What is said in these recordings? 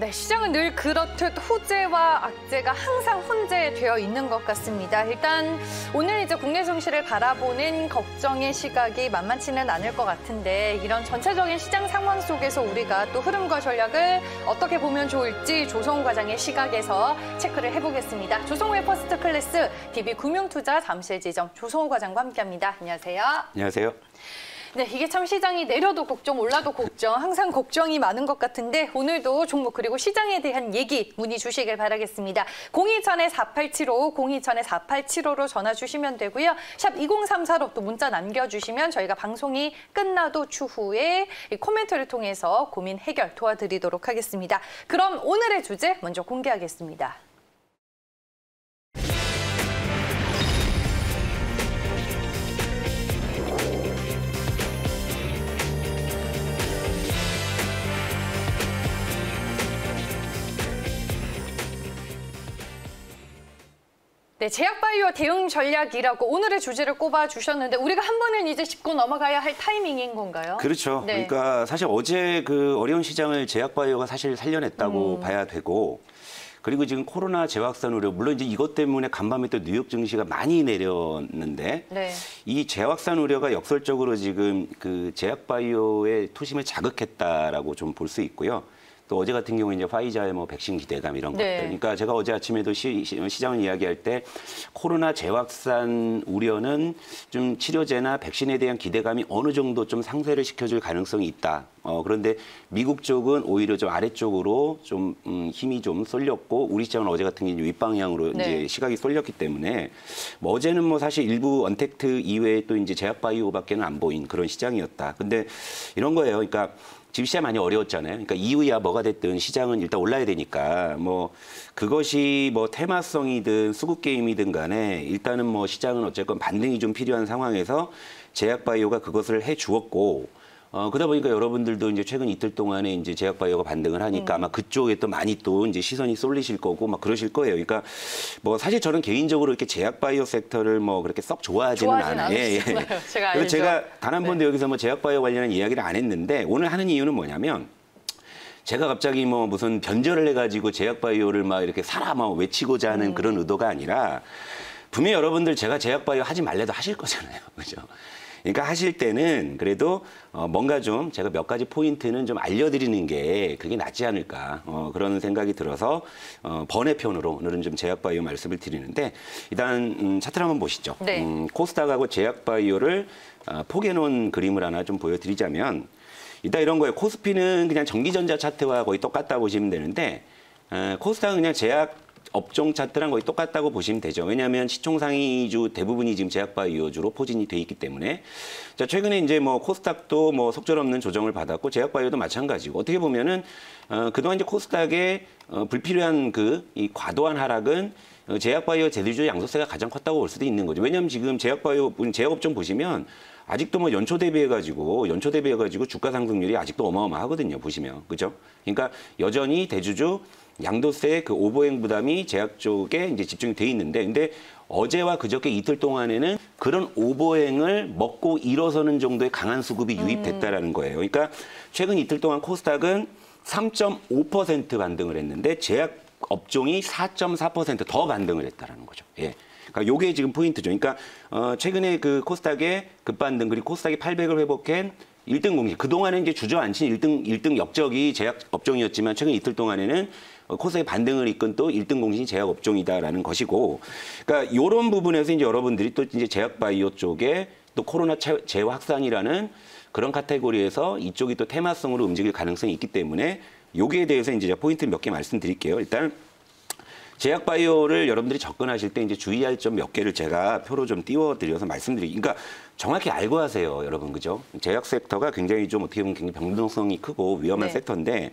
네, 시장은 늘 그렇듯 호재와 악재가 항상 혼재되어 있는 것 같습니다. 일단 오늘 이제 국내 증시를 바라보는 걱정의 시각이 만만치는 않을 것 같은데 이런 전체적인 시장 상황 속에서 우리가 또 흐름과 전략을 어떻게 보면 좋을지 조성우 과장의 시각에서 체크를 해보겠습니다. 조성우의 퍼스트 클래스 DB금융투자 잠실지점 조성우 과장과 함께합니다. 안녕하세요. 안녕하세요. 네, 이게 참 시장이 내려도 걱정, 올라도 걱정, 항상 걱정이 많은 것 같은데 오늘도 종목 그리고 시장에 대한 얘기 문의 주시길 바라겠습니다. 027-4875, 027-4875로 전화 주시면 되고요. 샵 2034로 또 문자 남겨주시면 저희가 방송이 끝나도 추후에 코멘트를 통해서 고민 해결 도와드리도록 하겠습니다. 그럼 오늘의 주제 먼저 공개하겠습니다. 네, 제약바이오 대응 전략이라고 오늘의 주제를 꼽아주셨는데 우리가 한 번은 이제 짚고 넘어가야 할 타이밍인 건가요? 그렇죠. 네. 그러니까 사실 어제 그 어려운 시장을 제약바이오가 사실 살려냈다고 봐야 되고 그리고 지금 코로나 재확산 우려, 물론 이제 이것 때문에 간밤에 또 뉴욕 증시가 많이 내렸는데 네. 이 재확산 우려가 역설적으로 지금 그 제약바이오의 투심을 자극했다라고 좀 볼 수 있고요. 또 어제 같은 경우에 이제 화이자의 뭐 백신 기대감 이런 네. 것들. 그러니까 제가 어제 아침에도 시장을 이야기할 때 코로나 재확산 우려는 좀 치료제나 백신에 대한 기대감이 어느 정도 좀 상쇄를 시켜줄 가능성이 있다. 그런데 미국 쪽은 오히려 좀 아래쪽으로 좀 힘이 좀 쏠렸고 우리 시장은 어제 같은 경우에 윗방향으로 네. 이제 시각이 쏠렸기 때문에 뭐 어제는 뭐 사실 일부 언택트 이외에 또 이제 제약바이오밖에는 안 보인 그런 시장이었다. 근데 이런 거예요. 그러니까 지금 시장 많이 어려웠잖아요. 그러니까 이유야 뭐가 됐든 시장은 일단 올라야 되니까 뭐 그것이 뭐 테마성이든 수급 게임이든 간에 일단은 뭐 시장은 어쨌건 반등이 좀 필요한 상황에서 제약바이오가 그것을 해 주었고 그러다 보니까 여러분들도 이제 최근 이틀 동안에 이제 제약바이오가 반등을 하니까 아마 그쪽에 또 많이 또 이제 시선이 쏠리실 거고 막 그러실 거예요. 그러니까 뭐 사실 저는 개인적으로 이렇게 제약바이오 섹터를 뭐 그렇게 썩 좋아하지는 않아요. 제가 그래서 알죠. 제가 단 한 번도 여기서 뭐 제약바이오 관련한 이야기를 안 했는데 오늘 하는 이유는 뭐냐면 제가 갑자기 뭐 무슨 변절을 해가지고 제약바이오를 막 이렇게 사라 막 외치고자 하는 그런 의도가 아니라 분명히 여러분들 제가 제약바이오 하지 말래도 하실 거잖아요. 그죠? 그러니까 하실 때는 그래도 뭔가 좀 제가 몇 가지 포인트는 좀 알려드리는 게 그게 낫지 않을까 그런 생각이 들어서 번외편으로 오늘은 좀 제약바이오 말씀을 드리는데 일단 차트를 한번 보시죠. 네. 코스닥하고 제약바이오를 포개놓은 그림을 하나 좀 보여드리자면 일단 이런 거예요. 코스피는 그냥 전기전자 차트와 거의 똑같다 보시면 되는데 코스닥은 그냥 제약 업종 차트랑 거의 똑같다고 보시면 되죠. 왜냐하면 시총상위주 대부분이 지금 제약바이오주로 포진이 돼 있기 때문에. 자, 최근에 이제 뭐 코스닥도 뭐 속절없는 조정을 받았고 제약바이오도 마찬가지고 어떻게 보면은 그동안 이제 코스닥의 불필요한 이 과도한 하락은 제약바이오 제휴주 양도세가 가장 컸다고 볼 수도 있는 거죠. 왜냐하면 지금 제약바이오 제약업종 보시면 아직도 뭐 연초 대비해가지고 주가 상승률이 아직도 어마어마하거든요. 보시면 그죠? 그러니까 여전히 대주주 양도세 그 오버행 부담이 제약 쪽에 이제 집중이 돼 있는데, 근데 어제와 그저께 이틀 동안에는 그런 오버행을 먹고 일어서는 정도의 강한 수급이 유입됐다라는 거예요. 그러니까 최근 이틀 동안 코스닥은 3.5% 반등을 했는데 제약 업종이 4.4% 더 반등을 했다라는 거죠. 예. 그러니까 요게 지금 포인트죠. 그러니까 최근에 그 코스닥의 급반등 그리고 코스닥이 800을 회복한 1등 공시. 그동안에 이제 주저앉힌 1등 역적이 제약 업종이었지만 최근 이틀 동안에는 코스닥의 반등을 이끈 또 1등 공신이 제약 업종이다라는 것이고, 그러니까 이런 부분에서 이제 여러분들이 또 이제 제약 바이오 쪽에 또 코로나 재확산이라는 그런 카테고리에서 이쪽이 또 테마성으로 움직일 가능성이 있기 때문에 여기에 대해서 이제 포인트 몇 개 말씀드릴게요. 일단 제약 바이오를 여러분들이 접근하실 때 이제 주의할 점 몇 개를 제가 표로 좀 띄워드려서 말씀드리니까 그러니까 정확히 알고 하세요, 여러분. 그죠? 제약 섹터가 굉장히 좀 어떻게 보면 굉장히 변동성이 크고 위험한 네. 섹터인데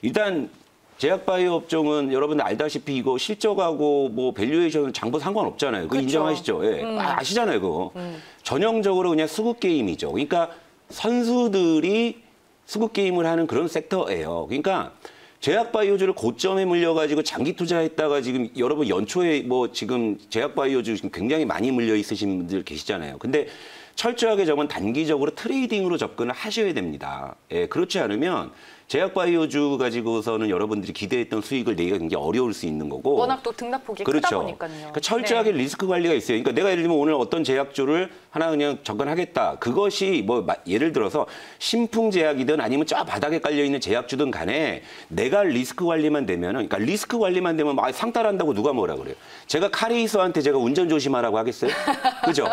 일단 제약바이오 업종은 여러분들 알다시피 이거 실적하고 뭐 밸류에이션은 장부 상관없잖아요. 그거 그렇죠. 인정하시죠? 예. 아시잖아요, 그거. 전형적으로 그냥 수급 게임이죠. 그러니까 선수들이 수급 게임을 하는 그런 섹터예요. 그러니까 제약바이오주를 고점에 물려가지고 장기 투자했다가 지금 여러분 연초에 뭐 지금 제약바이오주 지금 굉장히 많이 물려 있으신 분들 계시잖아요. 근데 철저하게 저건 단기적으로 트레이딩으로 접근을 하셔야 됩니다. 예, 그렇지 않으면 제약바이오주 가지고서는 여러분들이 기대했던 수익을 내기가 굉장히 어려울 수 있는 거고. 워낙 또 등락폭이 그렇죠. 크다 보니까요. 그러니까 철저하게 리스크 관리가 있어요. 그러니까 내가 예를 들면 오늘 어떤 제약주를 하나 그냥 접근하겠다. 그것이 뭐 예를 들어서 신풍제약이든 아니면 저 바닥에 깔려있는 제약주든 간에 내가 리스크 관리만 되면은, 그러니까 리스크 관리만 되면 막 상따한다고 누가 뭐라 그래요. 제가 카레이서한테 제가 운전 조심하라고 하겠어요? 그죠?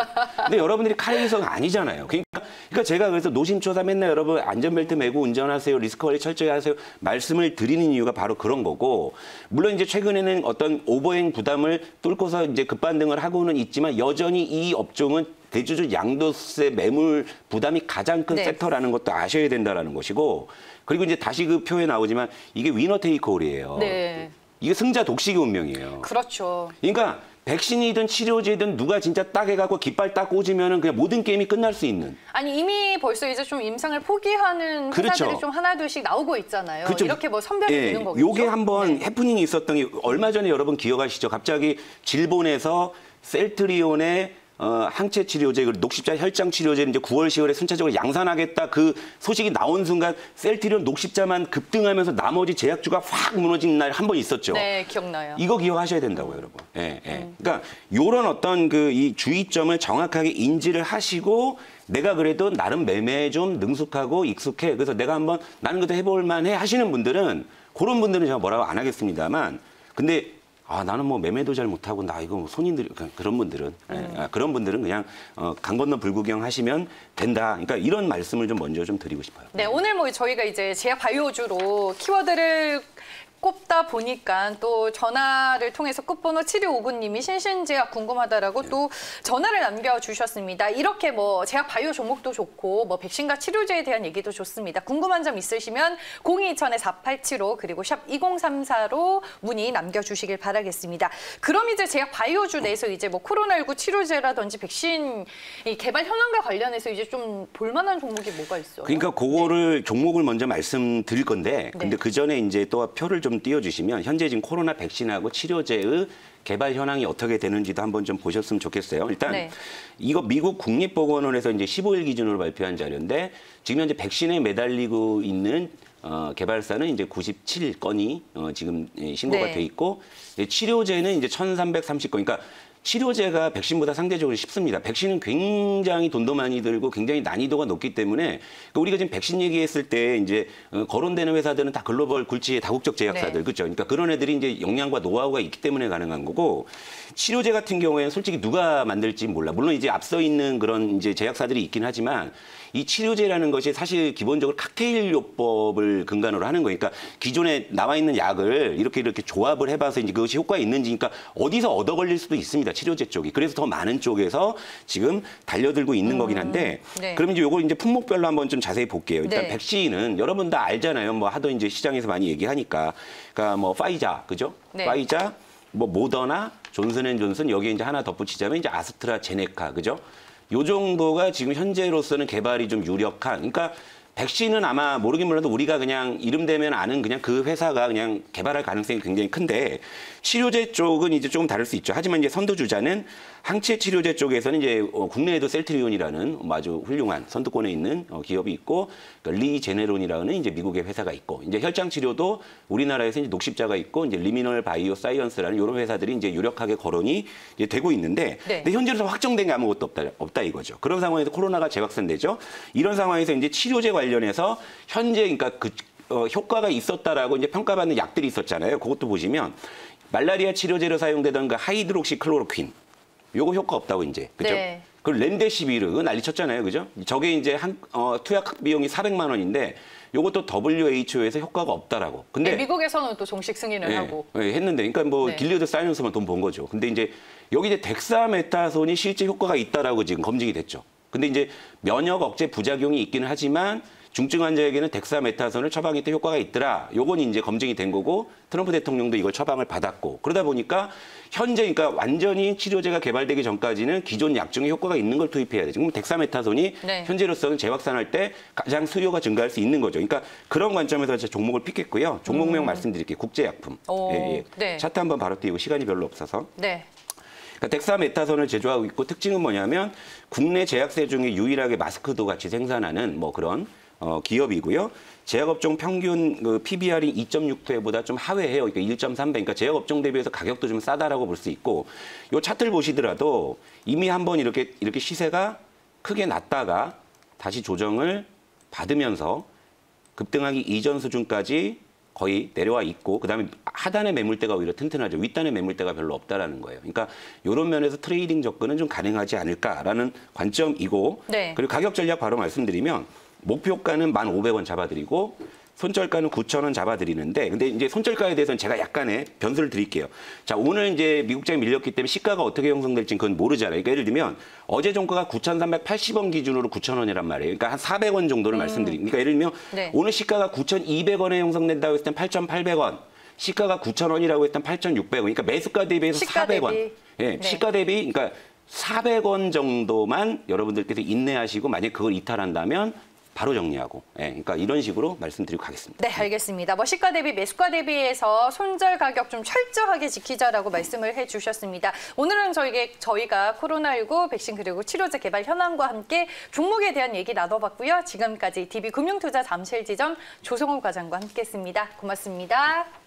근데 여러분들이 카레이서가 아니잖아요. 그러니까 제가 그래서 노심초사 맨날 여러분 안전벨트 매고 운전하세요. 리스크 관리 철저히 하세요. 말씀을 드리는 이유가 바로 그런 거고, 물론 이제 최근에는 어떤 오버행 부담을 뚫고서 이제 급반등을 하고는 있지만 여전히 이 업종은 대주주 양도세 매물 부담이 가장 큰 섹터라는 것도 아셔야 된다라는 것이고, 그리고 이제 다시 그 표에 나오지만 이게 위너 테이크홀이에요. 네. 이게 승자 독식의 운명이에요. 그렇죠. 그러니까 백신이든 치료제든 누가 진짜 딱 해갖고 깃발 딱 꽂으면은 그냥 모든 게임이 끝날 수 있는. 아니 이미 벌써 이제 좀 임상을 포기하는 회사들이 그렇죠. 좀 하나둘씩 나오고 있잖아요. 그렇죠. 이렇게 뭐 선별이 되는 거겠죠. 요게 한번 해프닝이 있었던 게 얼마 전에 여러분 기억하시죠? 갑자기 질본에서 셀트리온의 항체 치료제, 녹십자 혈장 치료제를 이제 9월, 10월에 순차적으로 양산하겠다 그 소식이 나온 순간 셀트리온 녹십자만 급등하면서 나머지 제약주가 확 무너진 날 한 번 있었죠. 네, 기억나요. 이거 기억하셔야 된다고요, 여러분. 예, 예. 그러니까 요런 어떤 그 이 주의점을 정확하게 인지를 하시고 내가 그래도 나름 매매에 좀 능숙하고 익숙해. 그래서 내가 한번 나는 그래도 해볼 만해 하시는 분들은 그런 분들은 제가 뭐라고 안 하겠습니다만, 근데 나는 뭐 매매도 잘 못하고 나 이거 뭐 손님들이 그런 분들은 그런 분들은 그냥 강 건너 불구경 하시면 된다. 그러니까 이런 말씀을 좀 먼저 좀 드리고 싶어요. 네, 오늘 뭐 저희가 이제 제약 바이오주로 키워드를 꼽다 보니까 또 전화를 통해서 끝번호 7259님이 신신제약 궁금하다라고 또 전화를 남겨주셨습니다. 이렇게 뭐 제약 바이오 종목도 좋고 뭐 백신과 치료제에 대한 얘기도 좋습니다. 궁금한 점 있으시면 0220-4875 그리고 샵 2034로 문의 남겨주시길 바라겠습니다. 그럼 이제 제약 바이오주 내에서 이제 뭐 코로나19 치료제라든지 백신 이 개발 현황과 관련해서 이제 좀 볼만한 종목이 뭐가 있어요? 그러니까 그거를 종목을 먼저 말씀드릴 건데, 근데 그 전에 이제 또 표를 좀 띄워주시면 현재 지금 코로나 백신하고 치료제의 개발 현황이 어떻게 되는지도 한번 좀 보셨으면 좋겠어요. 일단 이거 미국 국립보건원에서 이제 15일 기준으로 발표한 자료인데 지금 현재 백신에 매달리고 있는 개발사는 이제 97건이 지금 신고가 돼 있고 치료제는 이제 1,330건. 그러니까 치료제가 백신보다 상대적으로 쉽습니다. 백신은 굉장히 돈도 많이 들고 굉장히 난이도가 높기 때문에 우리가 지금 백신 얘기했을 때 이제 거론되는 회사들은 다 글로벌 굴지의 다국적 제약사들 그렇죠. 그러니까 그런 애들이 이제 역량과 노하우가 있기 때문에 가능한 거고, 치료제 같은 경우에는 솔직히 누가 만들지 몰라. 물론 이제 앞서 있는 그런 이제 제약사들이 있긴 하지만 이 치료제라는 것이 사실 기본적으로 칵테일 요법을 근간으로 하는 거니까 기존에 나와 있는 약을 이렇게 조합을 해봐서 이제 그것이 효과가 있는지, 그러니까 어디서 얻어 걸릴 수도 있습니다. 치료제 쪽이. 그래서 더 많은 쪽에서 지금 달려들고 있는 거긴 한데, 그럼 이제 요걸 이제 품목별로 한번 좀 자세히 볼게요. 일단 백신은 여러분 다 알잖아요. 뭐 하도 이제 시장에서 많이 얘기하니까. 그러니까 뭐 파이자, 그죠? 파이자, 뭐 모더나, 존슨앤존슨 여기에 이제 하나 덧붙이자면 이제 아스트라제네카, 그죠? 요 정도가 지금 현재로서는 개발이 좀 유력한, 그러니까 백신은 아마 모르긴 몰라도 우리가 그냥 이름 대면 아는 그냥 그 회사가 그냥 개발할 가능성이 굉장히 큰데, 치료제 쪽은 이제 조금 다를 수 있죠. 하지만 이제 선두주자는 항체 치료제 쪽에서는 이제 국내에도 셀트리온이라는 아주 훌륭한 선두권에 있는 기업이 있고, 그러니까 리제네론이라는 이제 미국의 회사가 있고, 이제 혈장 치료도 우리나라에서 이제 녹십자가 있고, 이제 리미널 바이오 사이언스라는 이런 회사들이 이제 유력하게 거론이 이제 되고 있는데, 근데 현재로서 확정된 게 아무것도 없다 이거죠. 그런 상황에서 코로나가 재확산되죠. 이런 상황에서 이제 치료제 관련해서 현재 그러니까 효과가 있었다라고 이제 평가받는 약들이 있었잖아요. 그것도 보시면 말라리아 치료제로 사용되던 그 하이드록시클로로퀸, 요거 효과 없다고 이제, 그죠? 그 렘데시비르, 그거 난리 쳤잖아요, 그죠? 저게 이제 투약 비용이 400만 원인데 요것도 WHO에서 효과가 없다라고. 근데 미국에서는 또 정식 승인을 하고 했는데, 그러니까 뭐 길리어드 사이언스만 돈 번 거죠. 근데 이제 여기 이제 덱사메타손이 실제 효과가 있다라고 지금 검증이 됐죠. 근데 이제 면역 억제 부작용이 있기는 하지만 중증 환자에게는 덱사메타손을 처방할 때 효과가 있더라. 요건 이제 검증이 된 거고, 트럼프 대통령도 이걸 처방을 받았고, 그러다 보니까 현재 그러니까 완전히 치료제가 개발되기 전까지는 기존 약 중에 효과가 있는 걸 투입해야 되죠. 그럼 덱사메타손이 현재로서는 재확산할 때 가장 수요가 증가할 수 있는 거죠. 그러니까 그런 관점에서 제가 종목을 픽했고요. 종목명 말씀드릴게요. 국제약품. 차트 한번 바로 띄우고 시간이 별로 없어서. 그러니까 덱사메타손을 제조하고 있고, 특징은 뭐냐면 국내 제약사 중에 유일하게 마스크도 같이 생산하는 뭐 그런 기업이고요. 제약업종 평균 그 PBR이 2.6배보다 좀 하회해요. 그러니까 1.3배. 그러니까 제약업종 대비해서 가격도 좀 싸다라고 볼 수 있고, 요 차트를 보시더라도 이미 한번 이렇게 시세가 크게 났다가 다시 조정을 받으면서 급등하기 이전 수준까지 거의 내려와 있고, 그다음에 하단의 매물대가 오히려 튼튼하죠. 윗단의 매물대가 별로 없다라는 거예요. 그러니까 이런 면에서 트레이딩 접근은 좀 가능하지 않을까라는 관점이고, 네. 그리고 가격 전략 바로 말씀드리면 목표가는 1,500원 잡아드리고 손절가는 9,000원 잡아드리는데, 근데 이제 손절가에 대해서는 제가 약간의 변수를 드릴게요. 자, 오늘 이제 미국장이 밀렸기 때문에 시가가 어떻게 형성될지 그건 모르잖아요. 그러니까 예를 들면 어제 종가가 9,380원 기준으로 9,000원이란 말이에요. 그러니까 한 400원 정도를 말씀드립니다. 그러니까 예를 들면 네. 오늘 시가가 9,200원에 형성된다고 했을 땐 8,800원. 시가가 9,000원이라고 했던 8,600원. 그러니까 매수가 대비해서 시가 400원. 대비. 예, 네. 시가 대비 그러니까 400원 정도만 여러분들께서 인내하시고, 만약에 그걸 이탈한다면 바로 정리하고, 예, 그러니까 이런 식으로 말씀드리고 가겠습니다. 네, 알겠습니다. 뭐 시가 대비, 매수가 대비해서 손절 가격 좀 철저하게 지키자라고 말씀을 해주셨습니다. 오늘은 저희가 코로나19 백신 그리고 치료제 개발 현황과 함께 종목에 대한 얘기 나눠봤고요. 지금까지 DB금융투자 잠실지점 조성호 과장과 함께했습니다. 고맙습니다.